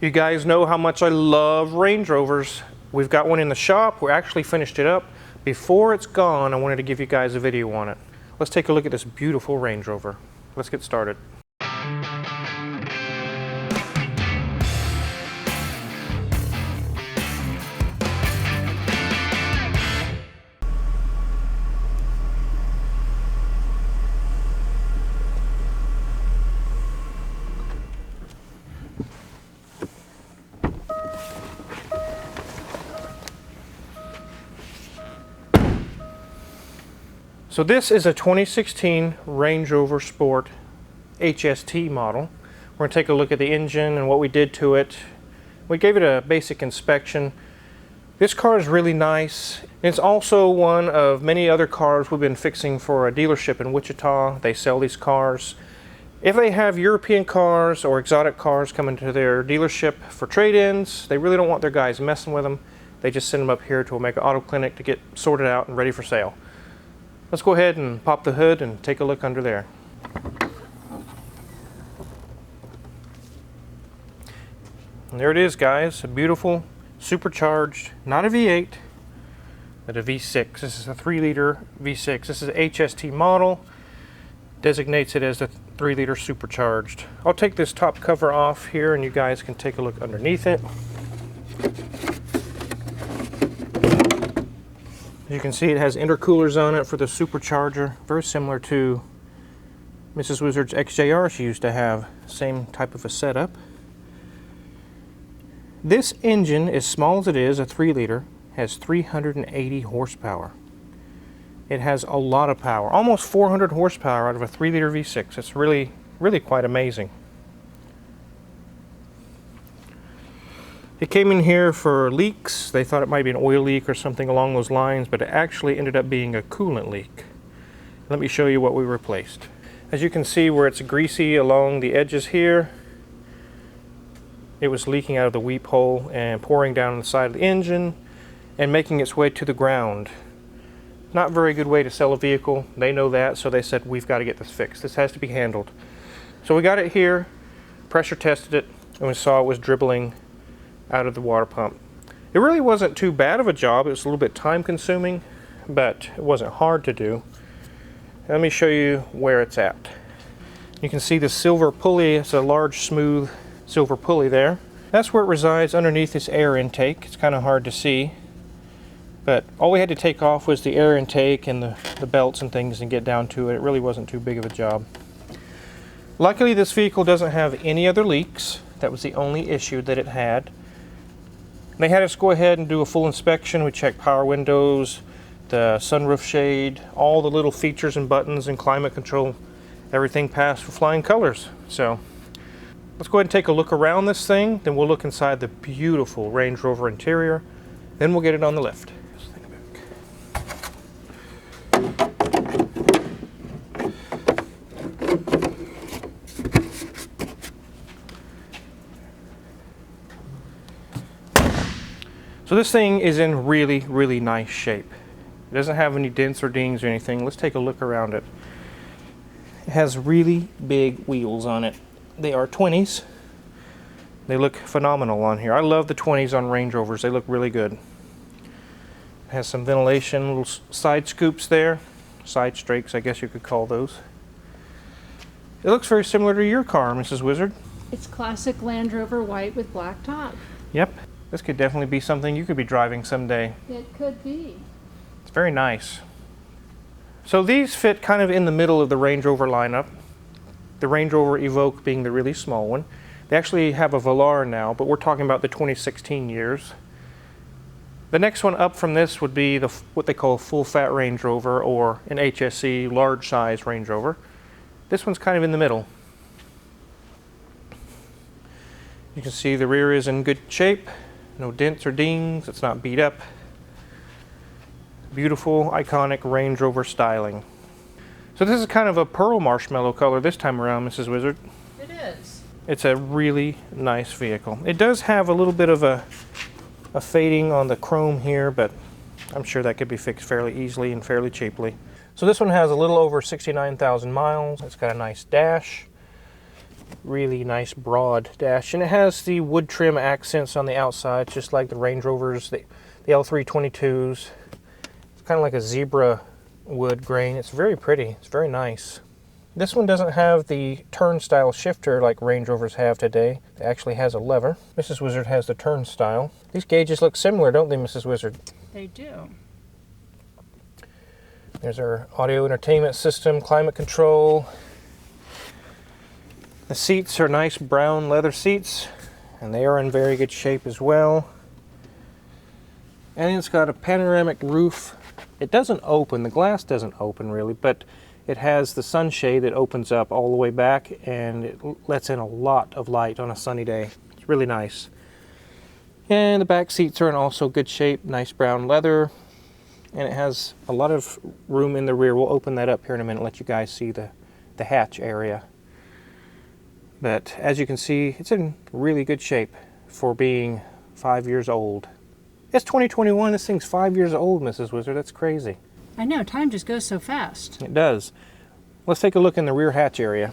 You guys know how much I love Range Rovers. We've got one in the shop. We actually finished it up. Before it's gone, I wanted to give you guys a video on it. Let's take a look at this beautiful Range Rover. Let's get started. So this is a 2016 Range Rover Sport HST model. We're going to take a look at the engine and what we did to it. We gave it a basic inspection. This car is really nice. It's also one of many other cars we've been fixing for a dealership in Wichita. They sell these cars. If they have European cars or exotic cars coming to their dealership for trade-ins, they really don't want their guys messing with them. They just send them up here to Omega Auto Clinic to get sorted out and ready for sale. Let's go ahead and pop the hood and take a look under there. And there it is, guys. A beautiful, supercharged, not a V8, but a V6. This is a 3-liter V6. This is an HST model. Designates it as a 3-liter supercharged. I'll take this top cover off here and you guys can take a look underneath it. As you can see, it has intercoolers on it for the supercharger, very similar to Mrs. Wizard's XJR she used to have. Same type of a setup. This engine, as small as it is, a 3-liter, has 380 horsepower. It has a lot of power, almost 400 horsepower out of a 3-liter V6. It's really, really quite amazing. It came in here for leaks. They thought it might be an oil leak or something along those lines, but it actually ended up being a coolant leak. Let me show you what we replaced. As you can see where it's greasy along the edges here, it was leaking out of the weep hole and pouring down the side of the engine and making its way to the ground. Not a very good way to sell a vehicle. They know that, so they said, we've got to get this fixed. This has to be handled. So we got it here, pressure tested it, and we saw it was dribbling out of the water pump. It really wasn't too bad of a job. It was a little bit time consuming, but it wasn't hard to do. Let me show you where it's at. You can see the silver pulley. It's a large, smooth silver pulley there. That's where it resides underneath this air intake. It's kind of hard to see, but all we had to take off was the air intake and the belts and things and get down to it. It really wasn't too big of a job. Luckily, this vehicle doesn't have any other leaks. That was the only issue that it had. They had us go ahead and do a full inspection. We checked power windows, the sunroof shade, all the little features and buttons and climate control. Everything passed with flying colors. So let's go ahead and take a look around this thing. Then we'll look inside the beautiful Range Rover interior. Then we'll get it on the lift. So this thing is in really, really nice shape. It doesn't have any dents or dings or anything. Let's take a look around it. It has really big wheels on it. They are 20s. They look phenomenal on here. I love the 20s on Range Rovers. They look really good. It has some ventilation, little side scoops there. Side strakes, I guess you could call those. It looks very similar to your car, Mrs. Wizard. It's classic Land Rover white with black top. Yep. This could definitely be something you could be driving someday. It could be. It's very nice. So these fit kind of in the middle of the Range Rover lineup. The Range Rover Evoque being the really small one. They actually have a Velar now, but we're talking about the 2016 years. The next one up from this would be what they call a full-fat Range Rover, or an HSE, large-size Range Rover. This one's kind of in the middle. You can see the rear is in good shape. No dents or dings. It's not beat up. Beautiful, iconic Range Rover styling. So this is kind of a pearl marshmallow color this time around, Mrs. Wizard. It is. It's a really nice vehicle. It does have a little bit of a fading on the chrome here, but I'm sure that could be fixed fairly easily and fairly cheaply. So this one has a little over 69,000 miles. It's got a nice dash. Really nice broad dash, and it has the wood trim accents on the outside, just like the Range Rovers, the L322s. It's kind of like a zebra wood grain. It's very pretty. It's very nice. This one doesn't have the turnstile shifter like Range Rovers have today. It actually has a lever. Mrs. Wizard has the turnstile. These gauges look similar, don't they, Mrs. Wizard? They do. There's our audio entertainment system, climate control. The seats are nice brown leather seats, and they are in very good shape as well. And it's got a panoramic roof. It doesn't open, the glass doesn't open really, but it has the sunshade that opens up all the way back, and it lets in a lot of light on a sunny day. It's really nice. And the back seats are in also good shape, nice brown leather, and it has a lot of room in the rear. We'll open that up here in a minute and let you guys see the hatch area. But as you can see, it's in really good shape for being 5 years old. It's 2021, this thing's 5 years old, Mrs. Wizard. That's crazy. I know, time just goes so fast. It does. Let's take a look in the rear hatch area.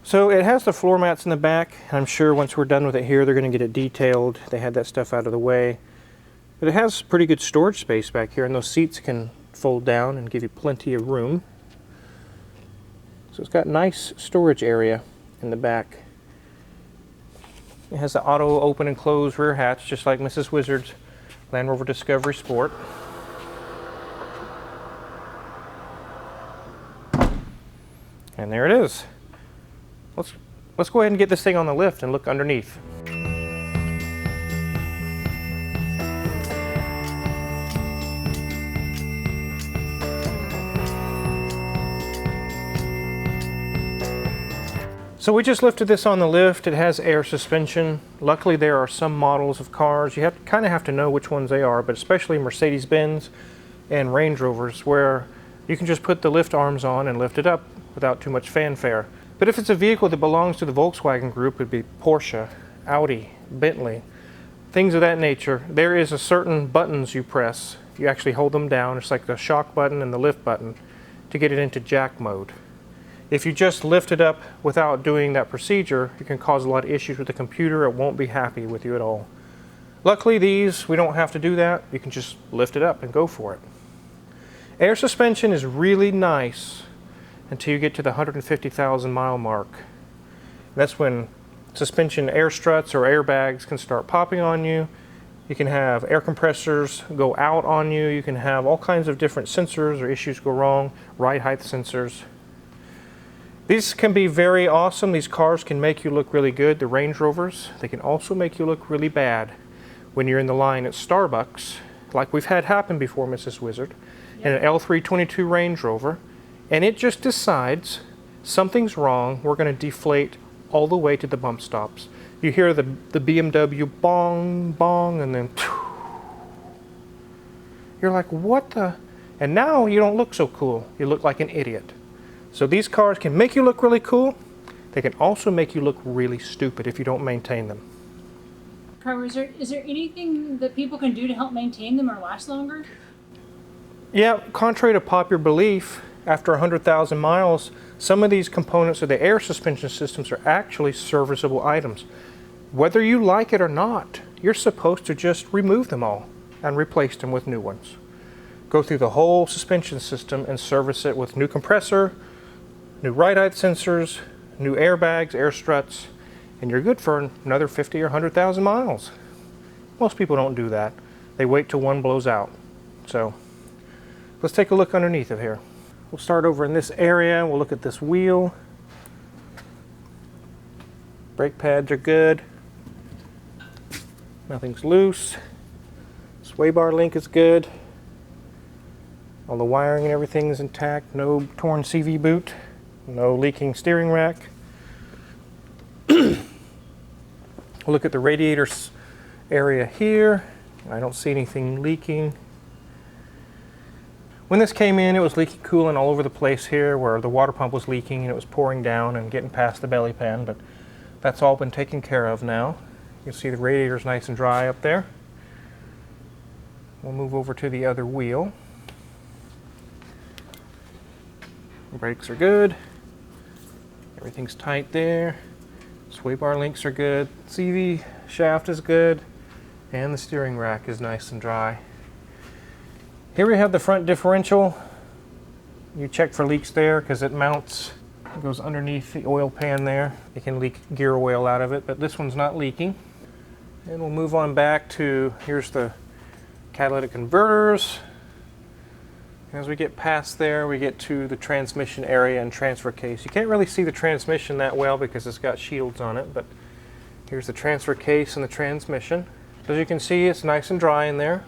So it has the floor mats in the back. I'm sure once we're done with it here, they're going to get it detailed. They had that stuff out of the way. But it has pretty good storage space back here, and those seats can fold down and give you plenty of room. So it's got nice storage area in the back. It has the auto open and close rear hatch, just like Mrs. Wizard's Land Rover Discovery Sport. And there it is. Let's go ahead and get this thing on the lift and look underneath. So we just lifted this on the lift. It has air suspension. Luckily there are some models of cars, you kind of have to know which ones they are, but especially Mercedes-Benz and Range Rovers, where you can just put the lift arms on and lift it up without too much fanfare. But if it's a vehicle that belongs to the Volkswagen group, it would be Porsche, Audi, Bentley, things of that nature, there is a certain buttons you press. You actually hold them down. It's like the shock button and the lift button to get it into jack mode. If you just lift it up without doing that procedure, you can cause a lot of issues with the computer. It won't be happy with you at all. Luckily these, we don't have to do that. You can just lift it up and go for it. Air suspension is really nice until you get to the 150,000 mile mark. That's when suspension air struts or airbags can start popping on you. You can have air compressors go out on you. You can have all kinds of different sensors or issues go wrong, ride height sensors. These can be very awesome. These cars can make you look really good, the Range Rovers. They can also make you look really bad when you're in the line at Starbucks, like we've had happen before, Mrs. Wizard, in an L322 Range Rover, and it just decides something's wrong. We're going to deflate all the way to the bump stops. You hear the BMW bong, bong, and then you're like, what the? And now you don't look so cool. You look like an idiot. So these cars can make you look really cool. They can also make you look really stupid if you don't maintain them. Trevor, is there anything that people can do to help maintain them or last longer? Yeah, contrary to popular belief, after 100,000 miles, some of these components of the air suspension systems are actually serviceable items. Whether you like it or not, you're supposed to just remove them all and replace them with new ones. Go through the whole suspension system and service it with new compressor, new ride height sensors, new airbags, air struts, and you're good for another 50 or 100,000 miles. Most people don't do that. They wait till one blows out. So let's take a look underneath of here. We'll start over in this area. We'll look at this wheel. Brake pads are good. Nothing's loose. Sway bar link is good. All the wiring and everything is intact. No torn CV boot. No leaking steering rack. We'll look at the radiator area here. I don't see anything leaking. When this came in, it was leaking coolant all over the place here where the water pump was leaking and it was pouring down and getting past the belly pan, but that's all been taken care of now. You can see the radiator's nice and dry up there. We'll move over to the other wheel. Brakes are good. Everything's tight there. Sway bar links are good. CV shaft is good. And the steering rack is nice and dry. Here we have the front differential. You check for leaks there because it mounts, it goes underneath the oil pan there. It can leak gear oil out of it, but this one's not leaking. And we'll move on back to, here's the catalytic converters. As we get past there, we get to the transmission area and transfer case. You can't really see the transmission that well because it's got shields on it, but here's the transfer case and the transmission. As you can see, it's nice and dry in there.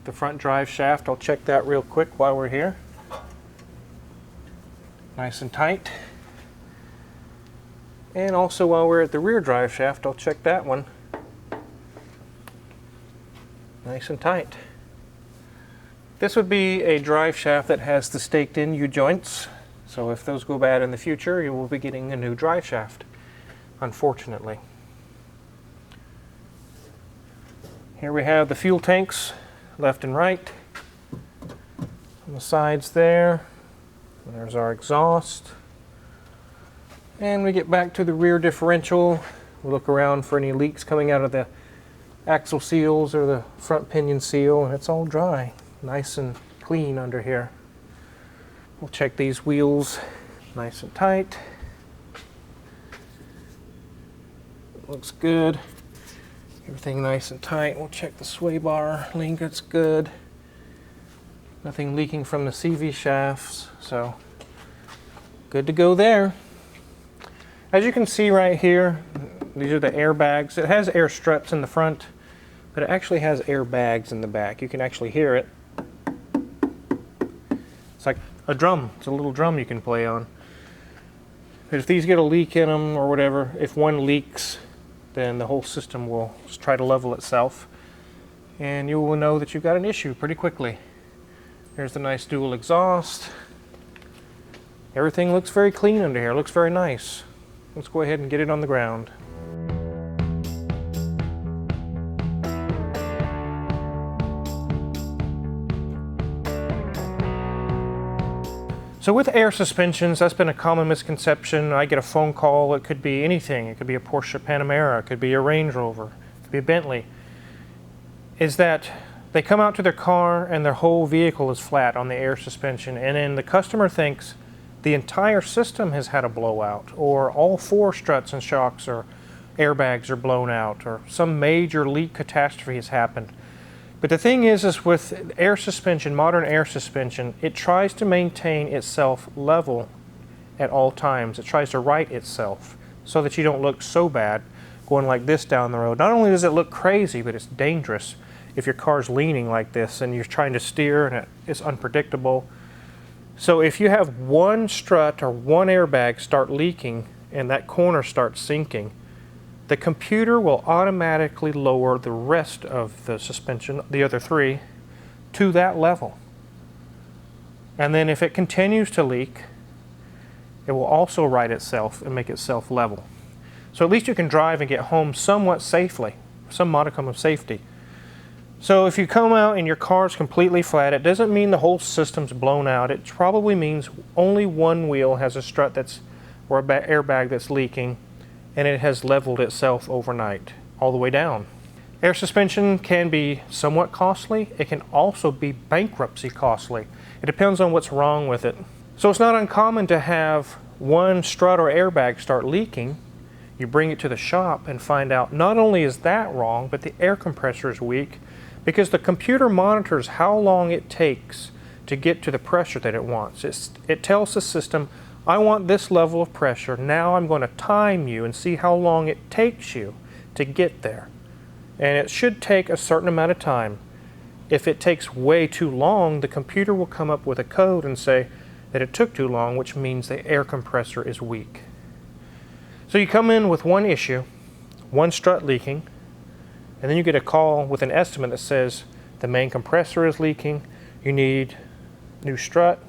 The front drive shaft, I'll check that real quick while we're here. Nice and tight. And also while we're at the rear drive shaft, I'll check that one. Nice and tight. This would be a drive shaft that has the staked in U-joints. So if those go bad in the future, you will be getting a new drive shaft, unfortunately. Here we have the fuel tanks, left and right. On the sides there. There's our exhaust. And we get back to the rear differential. We look around for any leaks coming out of the axle seals or the front pinion seal, and it's all dry. Nice and clean under here. We'll check these wheels, nice and tight. Looks good. Everything nice and tight. We'll check the sway bar link, it's good. Nothing leaking from the CV shafts, so good to go there. As you can see right here, these are the airbags. It has air struts in the front, but it actually has airbags in the back. You can actually hear it. It's like a drum. It's a little drum you can play on. But if these get a leak in them or whatever, if one leaks, then the whole system will try to level itself. And you will know that you've got an issue pretty quickly. There's the nice dual exhaust. Everything looks very clean under here. It looks very nice. Let's go ahead and get it on the ground. So with air suspensions, that's been a common misconception. I get a phone call, it could be anything. It could be a Porsche Panamera, it could be a Range Rover, it could be a Bentley. Is that they come out to their car and their whole vehicle is flat on the air suspension, and then the customer thinks the entire system has had a blowout, or all four struts and shocks or airbags are blown out, or some major leak catastrophe has happened. But the thing is with air suspension, modern air suspension, it tries to maintain itself level at all times. It tries to right itself so that you don't look so bad going like this down the road. Not only does it look crazy, but it's dangerous if your car's leaning like this and you're trying to steer and it's unpredictable. So if you have one strut or one airbag start leaking and that corner starts sinking, the computer will automatically lower the rest of the suspension, the other three, to that level. And then if it continues to leak, it will also right itself and make itself level. So at least you can drive and get home somewhat safely, some modicum of safety. So if you come out and your car's completely flat, it doesn't mean the whole system's blown out. It probably means only one wheel has a strut that's, or an airbag that's leaking, and it has leveled itself overnight, all the way down. Air suspension can be somewhat costly. It can also be bankruptcy costly. It depends on what's wrong with it. So it's not uncommon to have one strut or airbag start leaking. You bring it to the shop and find out not only is that wrong, but the air compressor is weak, because the computer monitors how long it takes to get to the pressure that it wants. It tells the system, I want this level of pressure. Now I'm going to time you and see how long it takes you to get there. And it should take a certain amount of time. If it takes way too long, the computer will come up with a code and say that it took too long, which means the air compressor is weak. So you come in with one issue, one strut leaking, and then you get a call with an estimate that says the main compressor is leaking, you need new strut,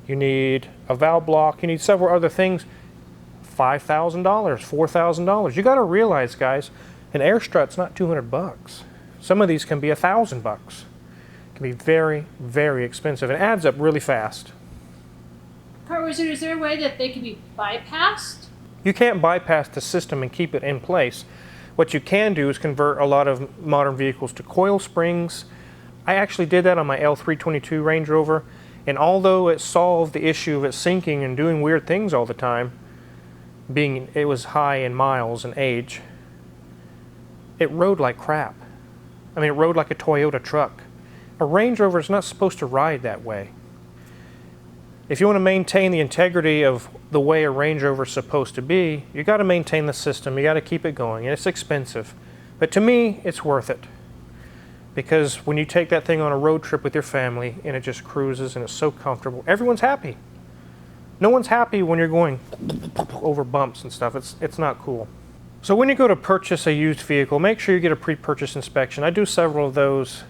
you need a valve block, you need several other things, $5,000, $4,000. You got to realize, guys, an air strut's not $200. Some of these can be $1,000. It can be very, very expensive. It adds up really fast. Power Wizard, is there a way that they can be bypassed? You can't bypass the system and keep it in place. What you can do is convert a lot of modern vehicles to coil springs. I actually did that on my L322 Range Rover, and although it solved the issue of it sinking and doing weird things all the time, being it was high in miles and age, it rode like crap. I mean, it rode like a Toyota truck. A Range Rover is not supposed to ride that way. If you want to maintain the integrity of the way a Range Rover is supposed to be, you got to maintain the system, you got to keep it going, and it's expensive. But to me, it's worth it. Because when you take that thing on a road trip with your family and it just cruises and it's so comfortable, everyone's happy. No one's happy when you're going over bumps and stuff. It's not cool. So when you go to purchase a used vehicle, make sure you get a pre-purchase inspection. I do several of those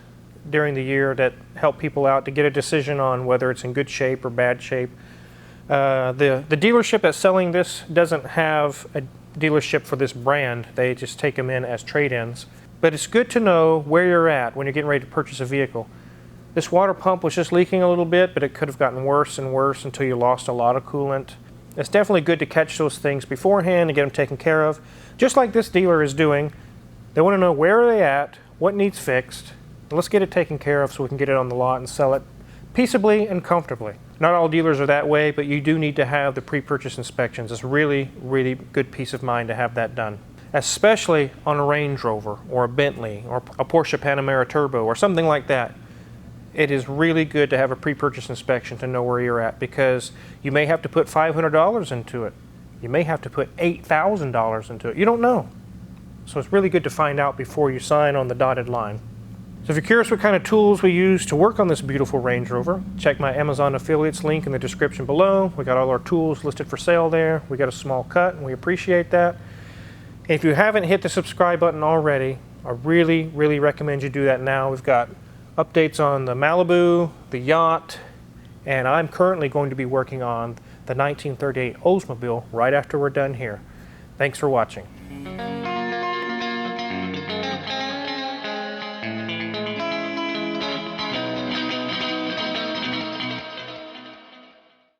during the year that help people out to get a decision on whether it's in good shape or bad shape. The dealership that's selling this doesn't have a dealership for this brand. They just take them in as trade-ins. But it's good to know where you're at when you're getting ready to purchase a vehicle. This water pump was just leaking a little bit, but it could have gotten worse and worse until you lost a lot of coolant. It's definitely good to catch those things beforehand and get them taken care of. Just like this dealer is doing. They want to know where are they at, what needs fixed, and let's get it taken care of so we can get it on the lot and sell it peaceably and comfortably. Not all dealers are that way, but you do need to have the pre-purchase inspections. It's really, really good peace of mind to have that done. Especially on a Range Rover or a Bentley or a Porsche Panamera Turbo or something like that. It is really good to have a pre-purchase inspection to know where you're at, because you may have to put $500 into it. You may have to put $8,000 into it. You don't know. So it's really good to find out before you sign on the dotted line. So if you're curious what kind of tools we use to work on this beautiful Range Rover, check my Amazon affiliates link in the description below. We got all our tools listed for sale there. We got a small cut and we appreciate that. If you haven't hit the subscribe button already, I really, really recommend you do that now. We've got updates on the Malibu, the yacht, and I'm currently going to be working on the 1938 Oldsmobile right after we're done here. Thanks for watching.